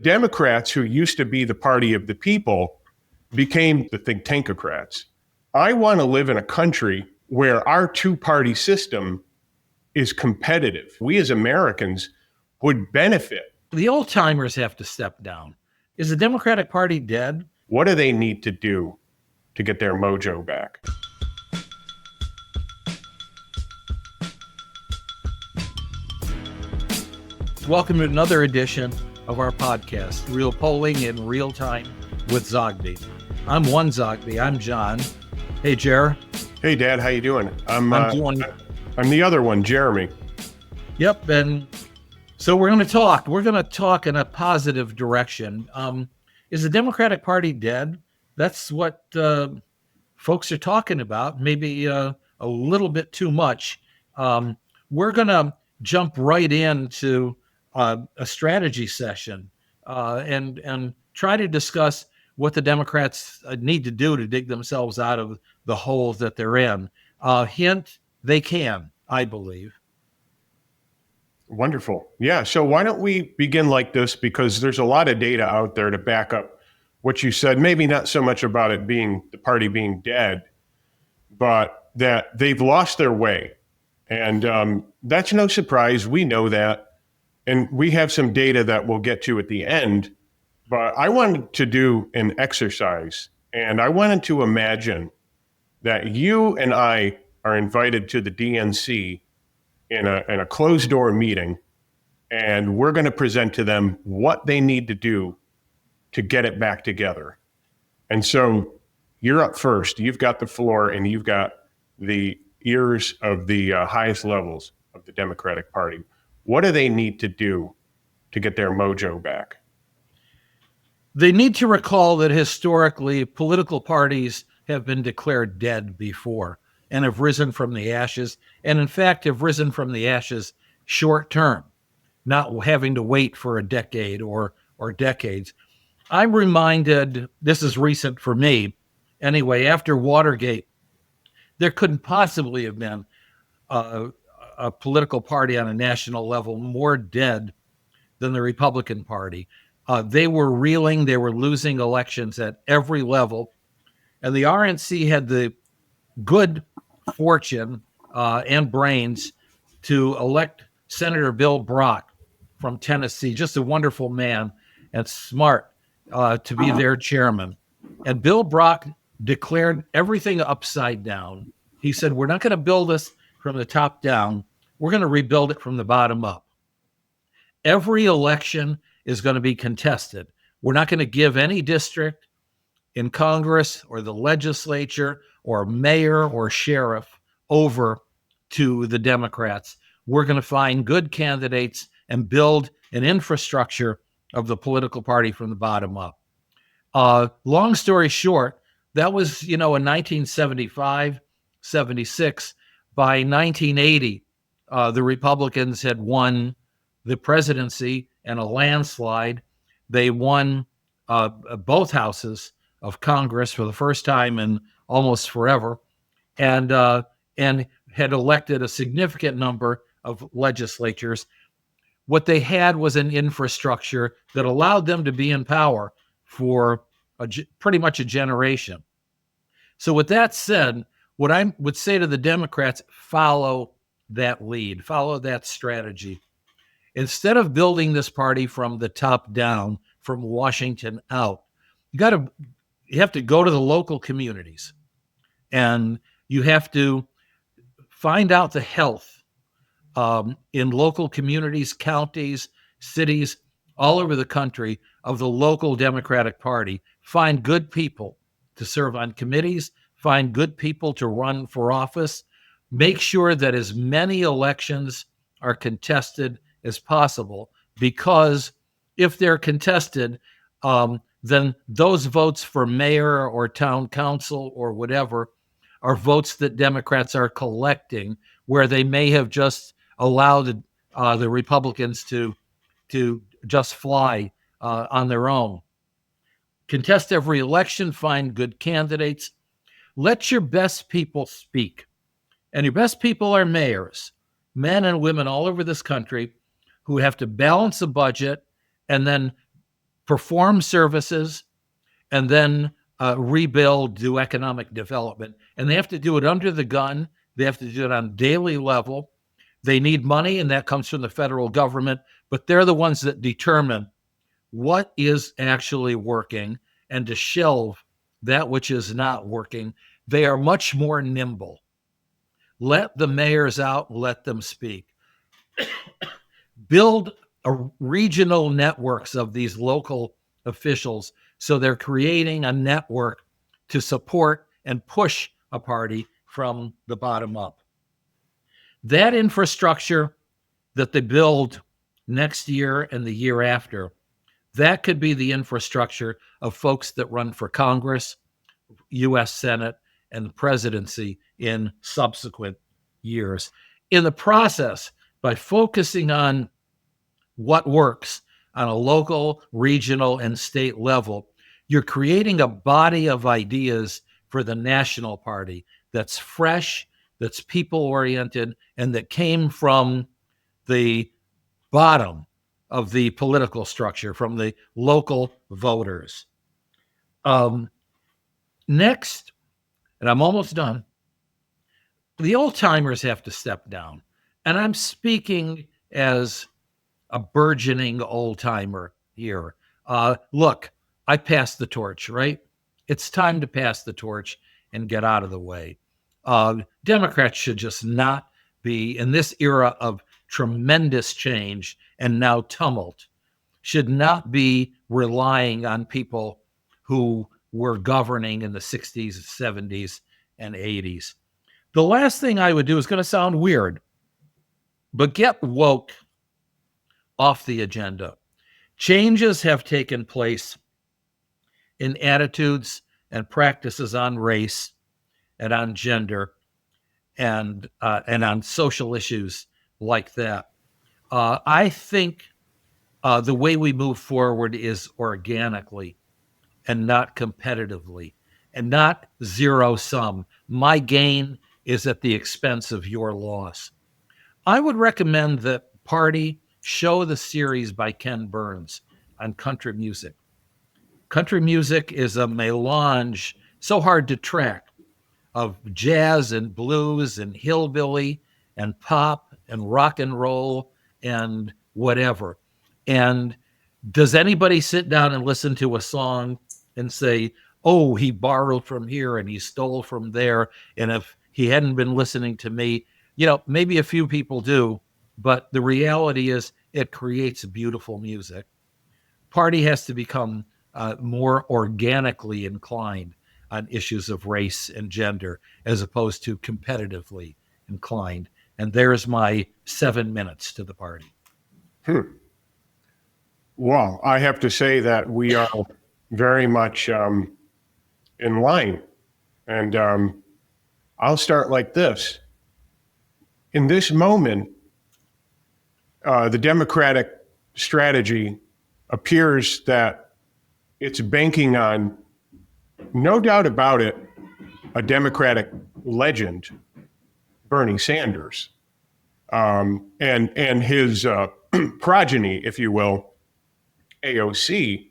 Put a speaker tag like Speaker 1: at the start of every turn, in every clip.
Speaker 1: Democrats, who used to be the party of the people, became the think tankocrats. I want to live in a country where our two-party system is competitive. We as Americans would benefit.
Speaker 2: The old timers have to step down. Is the Democratic Party dead?
Speaker 1: What do they need to do to get their mojo back?
Speaker 2: Welcome to another edition of our podcast, Real Polling in Real Time with Zogby. I'm one Zogby. I'm John. Hey, Jer.
Speaker 1: Hey, Dad. How you doing? I'm the other one, Jeremy.
Speaker 2: Yep. And so we're going to talk. We're going to talk in a positive direction. Is the Democratic Party dead? That's what folks are talking about. Maybe a little bit too much. We're going to jump right into a strategy session and try to discuss what the Democrats need to do to dig themselves out of the holes that they're in. Hint, they can, I believe.
Speaker 1: Wonderful. Yeah. So why don't we begin like this? Because there's a lot of data out there to back up what you said. Maybe not so much about it being the party being dead, but that they've lost their way. And that's no surprise. We know that. And we have some data that we'll get to at the end. But I wanted to do an exercise, and I wanted to imagine that you and I are invited to the DNC in a closed door meeting, and we're going to present to them what they need to do to get it back together. And so you're up first. You've got the floor, and you've got the ears of the highest levels of the Democratic Party. What do they need to do to get their mojo back?
Speaker 2: They need to recall that historically, political parties have been declared dead before and have risen from the ashes, and in fact have risen from the ashes short term, not having to wait for a decade or decades. I'm reminded, this is recent for me, anyway, after Watergate, there couldn't possibly have been a political party on a national level more dead than the Republican Party. They were reeling, they were losing elections at every level, and the RNC had the good fortune and brains to elect Senator Bill Brock from Tennessee, just a wonderful man and smart to be their chairman. And Bill Brock declared everything upside down. He said, we're not going to build this from the top down. We're going to rebuild it from the bottom up. Every election is going to be contested. We're not going to give any district in Congress or the legislature or mayor or sheriff over to the Democrats. We're going to find good candidates and build an infrastructure of the political party from the bottom up. Long story short, that was, in 1975, 76. By 1980, the Republicans had won the presidency and a landslide. They won both houses of Congress for the first time in almost forever, and had elected a significant number of legislatures. What they had was an infrastructure that allowed them to be in power for pretty much a generation. So with that said, what I would say to the Democrats, follow that lead, follow that strategy. Instead of building this party from the top down, from Washington out, you have to go to the local communities, and you have to find out the health in local communities, counties, cities, all over the country of the local Democratic Party. Find good people to serve on committees, find good people to run for office, make sure that as many elections are contested as possible, because if they're contested, then those votes for mayor or town council or whatever are votes that Democrats are collecting, where they may have just allowed the Republicans to just fly on their own. Contest every election, find good candidates. Let your best people speak. And your best people are mayors, men and women all over this country who have to balance a budget and then perform services, and then rebuild, do economic development. And they have to do it under the gun. They have to do it on daily level. They need money, and that comes from the federal government, but they're the ones that determine what is actually working and to shelve that which is not working. They are much more nimble. Let the mayors out, let them speak. Build regional networks of these local officials so they're creating a network to support and push a party from the bottom up. That infrastructure that they build next year and the year after, that could be the infrastructure of folks that run for Congress, U.S. Senate, and the presidency in subsequent years. In the process, by focusing on what works on a local, regional, and state level, you're creating a body of ideas for the national party that's fresh, that's people-oriented, and that came from the bottom of the political structure, from the local voters. Next, and I'm almost done, the old timers have to step down. And I'm speaking as a burgeoning old timer here. Look, I passed the torch, right? It's time to pass the torch and get out of the way. Democrats should just not be, in this era of tremendous change and now tumult, should not be relying on people who were governing in the 60s, 70s, and 80s. The last thing I would do is going to sound weird, but get woke off the agenda. Changes have taken place in attitudes and practices on race and on gender and on social issues like that. I think the way we move forward is organically and not competitively and not zero sum. My gain is at the expense of your loss. I would recommend that party show the series by Ken Burns on country music. Country music is a melange, so hard to track, of jazz and blues and hillbilly and pop and rock and roll and whatever. And does anybody sit down and listen to a song and say, oh, he borrowed from here and he stole from there, and if he hadn't been listening to me, maybe a few people do, but the reality is it creates beautiful music. Party has to become more organically inclined on issues of race and gender as opposed to competitively inclined. And there's my 7 minutes to the party.
Speaker 1: Well, I have to say that we are very much in line. And I'll start like this. In this moment, the Democratic strategy appears that it's banking on, no doubt about it, a Democratic legend, Bernie Sanders, and his progeny, if you will, AOC.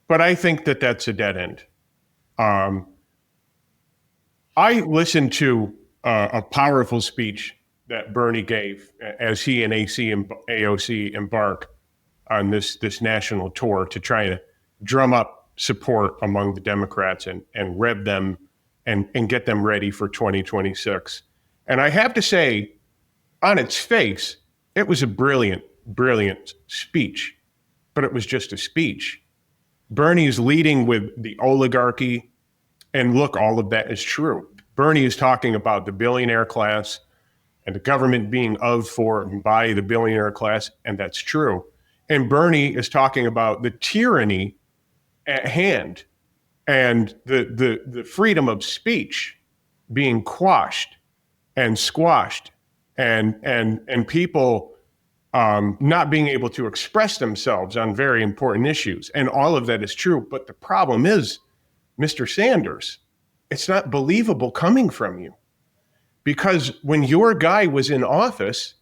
Speaker 1: But I think that that's a dead end. I listened to a powerful speech that Bernie gave as he and AOC embark on this national tour to try to drum up support among the Democrats and rev them and get them ready for 2026. And I have to say, on its face, it was a brilliant, brilliant speech, but it was just a speech. Bernie is leading with the oligarchy, and look, all of that is true. Bernie is talking about the billionaire class and the government being of, for, and by the billionaire class, and that's true. And Bernie is talking about the tyranny at hand and the freedom of speech being quashed and squashed and people not being able to express themselves on very important issues. And all of that is true. But the problem is, Mr. Sanders, it's not believable coming from you. Because when your guy was in office,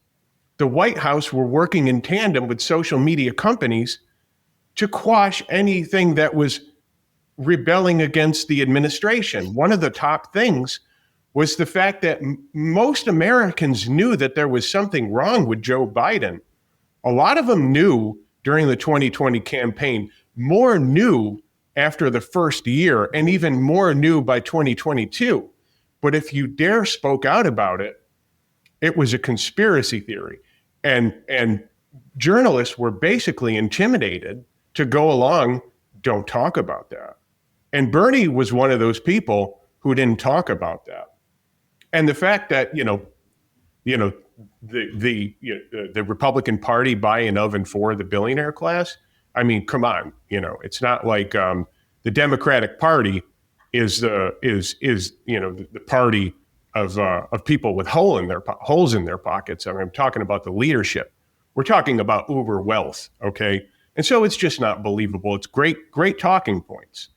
Speaker 1: the White House were working in tandem with social media companies to quash anything that was rebelling against the administration. One of the top things was the fact that most Americans knew that there was something wrong with Joe Biden. A lot of them knew during the 2020 campaign, more knew after the first year, and even more knew by 2022. But if you dare spoke out about it, it was a conspiracy theory. And journalists were basically intimidated to go along, don't talk about that. And Bernie was one of those people who didn't talk about that. And the fact that, the Republican Party buying of and for the billionaire class, I mean, come on, it's not like the Democratic Party is the party of people with holes in their pockets. I mean, I'm talking about the leadership. We're talking about uber wealth, okay? And so it's just not believable. It's great talking points.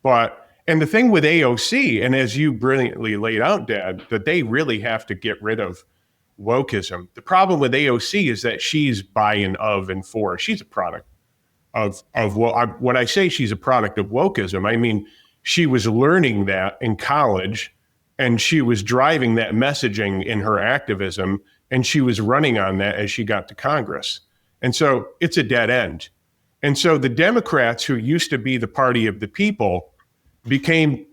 Speaker 1: And the thing with AOC, and as you brilliantly laid out, Dad, that they really have to get rid of wokeism. The problem with AOC is that she's buying of and for. She's a product when I say she's a product of wokeism, I mean, she was learning that in college, and she was driving that messaging in her activism, and she was running on that as she got to Congress. And so it's a dead end. And so the Democrats, who used to be the party of the people, became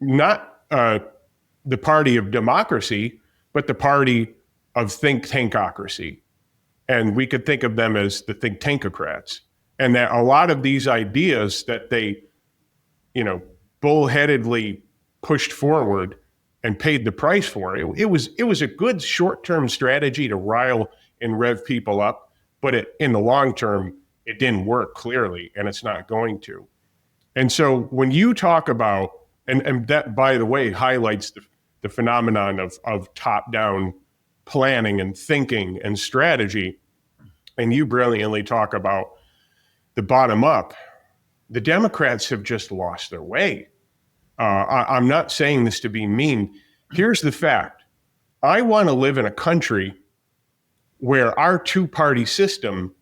Speaker 1: not the party of democracy, but the party of think tankocracy. And we could think of them as the think tankocrats. And that a lot of these ideas that they, bullheadedly pushed forward and paid the price for, it was a good short-term strategy to rile and rev people up, but in the long term, it didn't work clearly, and it's not going to. And so when you talk about, and that, by the way, highlights the phenomenon of top-down planning and thinking and strategy, and you brilliantly talk about the bottom up, the Democrats have just lost their way. I'm not saying this to be mean. Here's the fact. I want to live in a country where our two-party system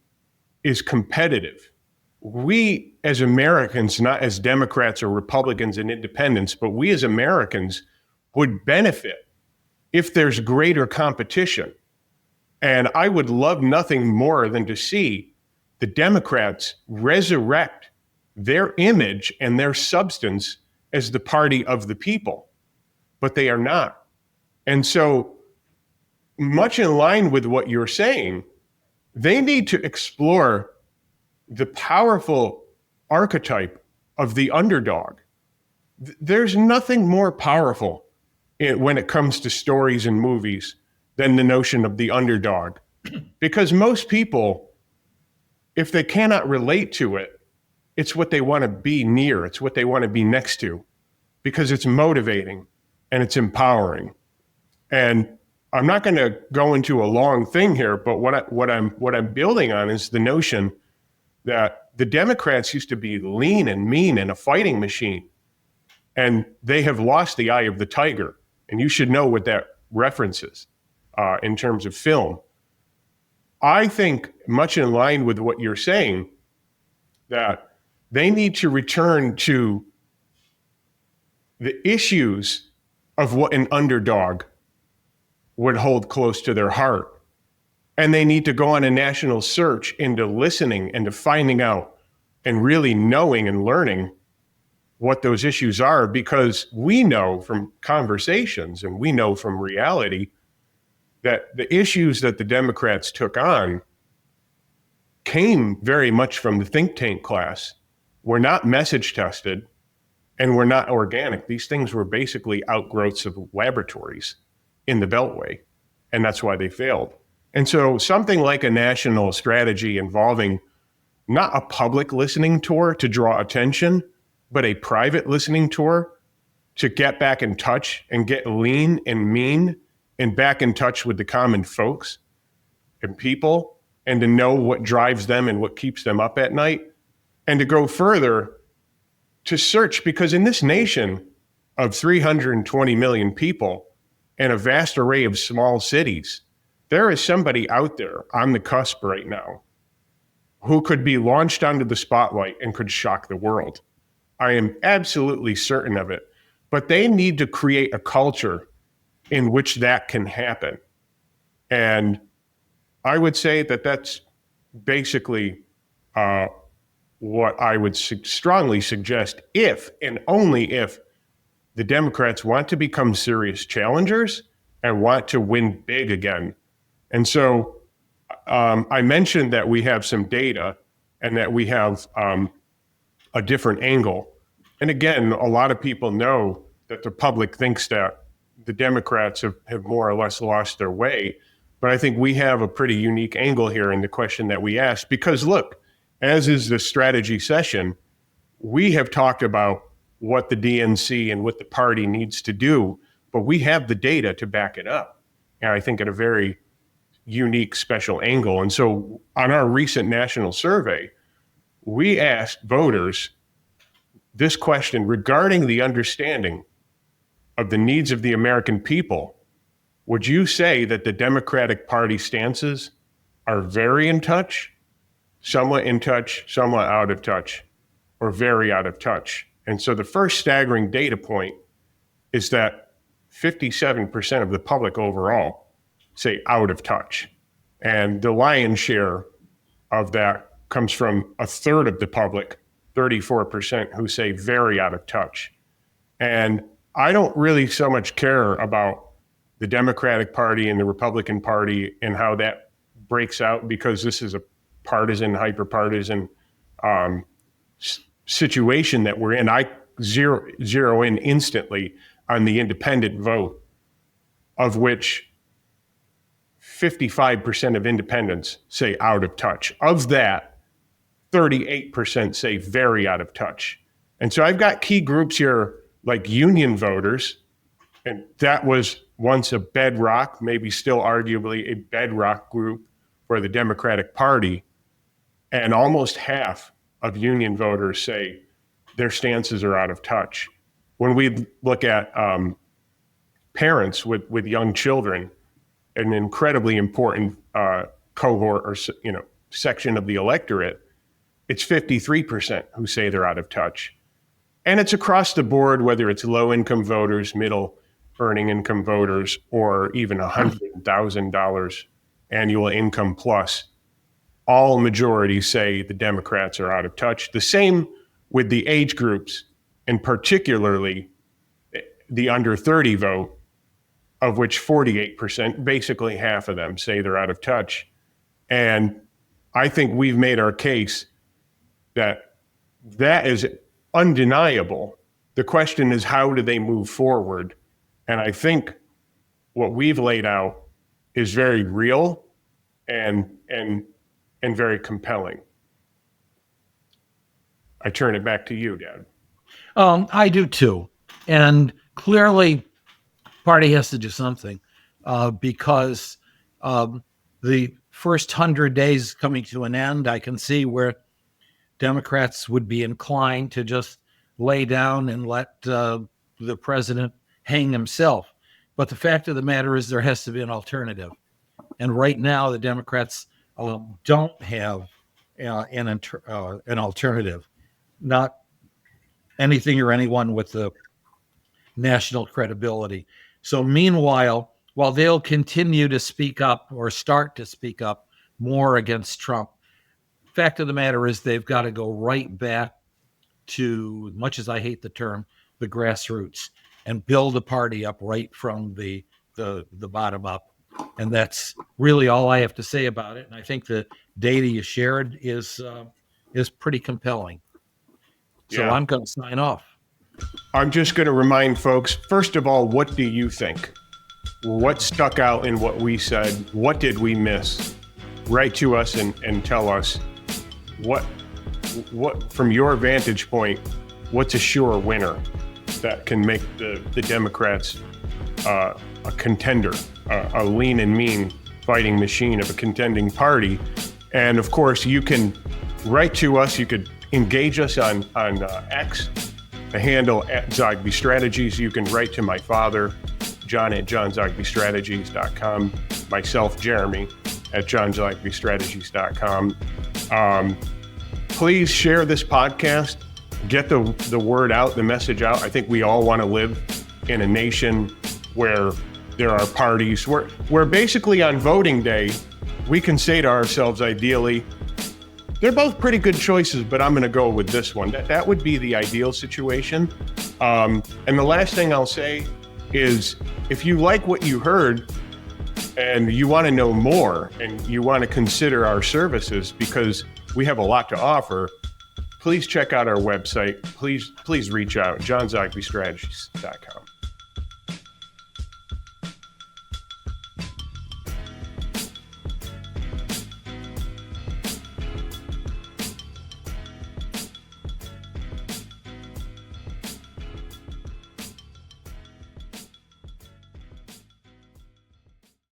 Speaker 1: is competitive. We as Americans, not as Democrats or Republicans and independents, but we as Americans would benefit if there's greater competition. And I would love nothing more than to see the Democrats resurrect their image and their substance as the party of the people, but they are not. And so, much in line with what you're saying, they need to explore the powerful archetype of the underdog. There's nothing more powerful when it comes to stories and movies than the notion of the underdog. Because most people, if they cannot relate to it, it's what they want to be near. It's what they want to be next to, because it's motivating and it's empowering. And I'm not going to go into a long thing here, but what I'm building on is the notion that the Democrats used to be lean and mean and a fighting machine, and they have lost the eye of the tiger. And you should know what that references in terms of film. I think, much in line with what you're saying, that they need to return to the issues of what an underdog would hold close to their heart. And they need to go on a national search into listening and to finding out and really knowing and learning what those issues are, because we know from conversations and we know from reality that the issues that the Democrats took on came very much from the think tank class, were not message tested, and were not organic. These things were basically outgrowths of laboratories in the Beltway, and that's why they failed. And so something like a national strategy involving not a public listening tour to draw attention, but a private listening tour to get back in touch and get lean and mean and back in touch with the common folks and people, and to know what drives them and what keeps them up at night, and to go further to search, because in this nation of 320 million people and a vast array of small cities, there is somebody out there on the cusp right now who could be launched onto the spotlight and could shock the world. I am absolutely certain of it. But they need to create a culture in which that can happen. And I would say that that's basically what I would strongly suggest if and only if the Democrats want to become serious challengers and want to win big again. And so I mentioned that we have some data and that we have a different angle. And again, a lot of people know that the public thinks that the Democrats have more or less lost their way. But I think we have a pretty unique angle here in the question that we asked. Because look, as is the strategy session, we have talked about what the DNC and what the party needs to do, but we have the data to back it up. And I think at a very unique, special angle. And so on our recent national survey, we asked voters this question regarding the understanding of the needs of the American people. Would you say that the Democratic Party stances are very in touch, somewhat in touch, somewhat out of touch, or very out of touch? And so the first staggering data point is that 57% of the public overall say out of touch. And the lion's share of that comes from a third of the public, 34%, who say very out of touch. And I don't really so much care about the Democratic Party and the Republican Party and how that breaks out, because this is a partisan, hyper-partisan situation that we're in. I zero in instantly on the independent vote, of which 55% of independents say out of touch. Of that, 38% say very out of touch. And so I've got key groups here like union voters, and that was once a bedrock, maybe still arguably a bedrock group for the Democratic Party. And almost half of union voters say their stances are out of touch. When we look at parents with young children, an incredibly important cohort or section of the electorate, it's 53% who say they're out of touch. And it's across the board, whether it's low-income voters, middle-earning income voters, or even $100,000 annual income plus. All majorities say the Democrats are out of touch. The same with the age groups, and particularly the under 30 vote, of which 48%, basically half of them, say they're out of touch. And I think we've made our case that that is undeniable. The question is, how do they move forward? And I think what we've laid out is very real and very compelling. I turn it back to you, Dad.
Speaker 2: I do too. And clearly, party has to do something because the first 100 days coming to an end, I can see where Democrats would be inclined to just lay down and let the president hang himself. But the fact of the matter is there has to be an alternative. And right now, the Democrats don't have an alternative, not anything or anyone with the national credibility. So meanwhile, while they'll continue to speak up or start to speak up more against Trump, fact of the matter is they've got to go right back to, much as I hate the term, the grassroots, and build a party up right from the bottom up. And that's really all I have to say about it. And I think the data you shared is pretty compelling. So
Speaker 1: Yeah.
Speaker 2: I'm going to sign off.
Speaker 1: I'm just going to remind folks, first of all, what do you think? What stuck out in what we said? What did we miss? Write to us and tell us what from your vantage point, what's a sure winner that can make the Democrats a contender, a lean and mean fighting machine of a contending party. And of course, you can write to us. You could engage us on X, the handle @Zogby Strategies. You can write to my father, John at johnzogbystrategies.com, myself, Jeremy, at johnzogbystrategies.com. Please share this podcast. Get the word out, the message out. I think we all want to live in a nation where there are parties, where basically on voting day, we can say to ourselves, ideally, they're both pretty good choices, but I'm going to go with this one. That would be the ideal situation. And the last thing I'll say is, if you like what you heard and you want to know more and you want to consider our services, because we have a lot to offer, please check out our website. Please reach out, johnzogbystrategies.com.